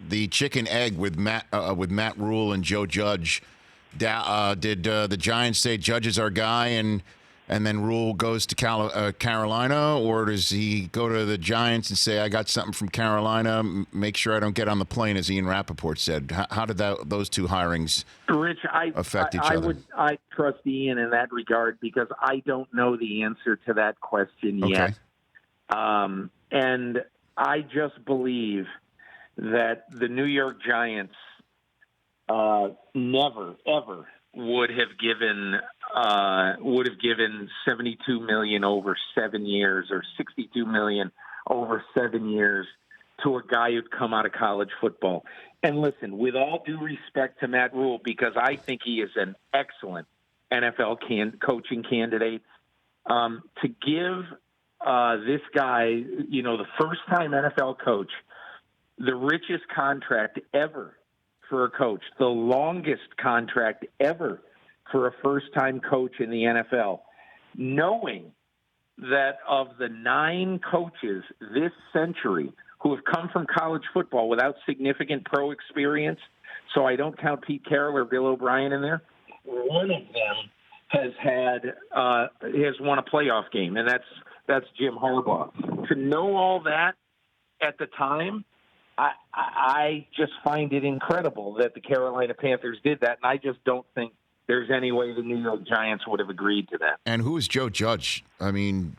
the chicken egg with Matt Rhule and Joe Judge. Did the Giants say Judge is our guy and then Rhule goes to Carolina, or does he go to the Giants and say, I got something from Carolina, make sure I don't get on the plane, as Ian Rappaport said? How did those two hirings affect each other? I trust Ian in that regard because I don't know the answer to that question yet. And I just believe that the New York Giants never, ever would have given $72 million over 7 years or $62 million over 7 years to a guy who'd come out of college football. And listen, with all due respect to Matt Rhule, because I think he is an excellent NFL coaching candidate, to give this guy, the first-time NFL coach, the richest contract ever for a coach, the longest contract ever for a first-time coach in the NFL, knowing that of the 9 coaches this century who have come from college football without significant pro experience, so I don't count Pete Carroll or Bill O'Brien in there, one of them has won a playoff game, and that's Jim Harbaugh. To know all that at the time, I just find it incredible that the Carolina Panthers did that, and I just don't think there's any way the New York Giants would have agreed to that. And who is Joe Judge? I mean,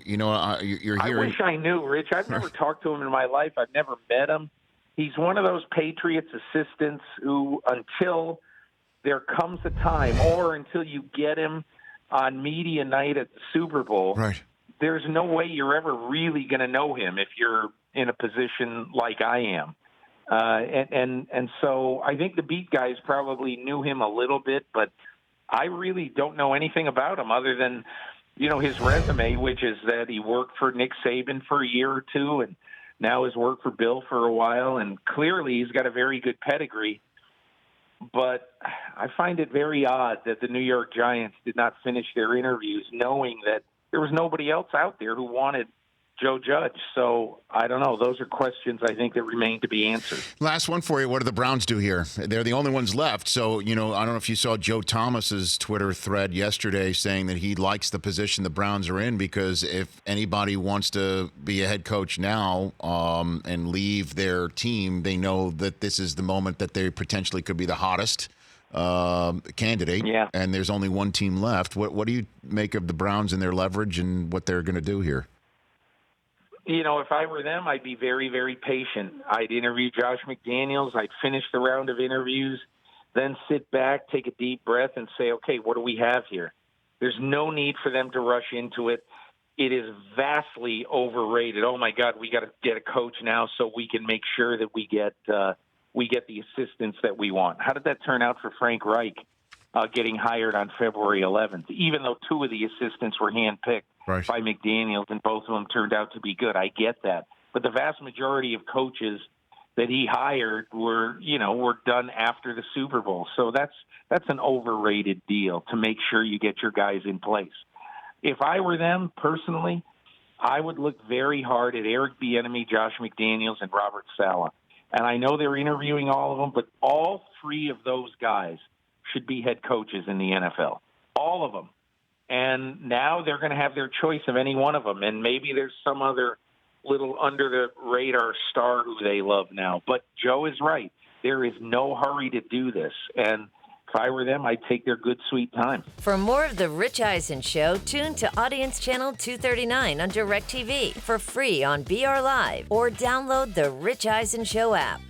you're hearing... I wish I knew, Rich. I've never talked to him in my life. I've never met him. He's one of those Patriots assistants who, until there comes a time, or until you get him on media night at the Super Bowl, right, there's no way you're ever really going to know him if you're in a position like I am. And so I think the beat guys probably knew him a little bit, but I really don't know anything about him other than, his resume, which is that he worked for Nick Saban for a year or two and now has worked for Bill for a while. And clearly he's got a very good pedigree. But I find it very odd that the New York Giants did not finish their interviews knowing that there was nobody else out there who wanted Joe Judge. So I don't know. Those are questions I think that remain to be answered. Last one for you. What do the Browns do here? They're the only ones left. So, I don't know if you saw Joe Thomas's Twitter thread yesterday saying that he likes the position the Browns are in because if anybody wants to be a head coach now and leave their team, they know that this is the moment that they potentially could be the hottest candidate. Yeah. And there's only one team left. What do you make of the Browns and their leverage and what they're going to do here? If I were them, I'd be very, very patient. I'd interview Josh McDaniels. I'd finish the round of interviews, then sit back, take a deep breath, and say, okay, what do we have here? There's no need for them to rush into it. It is vastly overrated. Oh, my God, we got to get a coach now so we can make sure that we get the assistants that we want. How did that turn out for Frank Reich getting hired on February 11th, even though 2 of the assistants were handpicked? Right. By McDaniels, and both of them turned out to be good. I get that. But the vast majority of coaches that he hired were done after the Super Bowl. So that's an overrated deal to make sure you get your guys in place. If I were them, personally, I would look very hard at Eric Bieniemy, Josh McDaniels, and Robert Saleh. And I know they're interviewing all of them, but all 3 of those guys should be head coaches in the NFL. All of them. And now they're going to have their choice of any one of them. And maybe there's some other little under-the-radar star who they love now. But Joe is right. There is no hurry to do this. And if I were them, I'd take their good, sweet time. For more of The Rich Eisen Show, tune to Audience Channel 239 on DirecTV for free on BR Live or download the Rich Eisen Show app.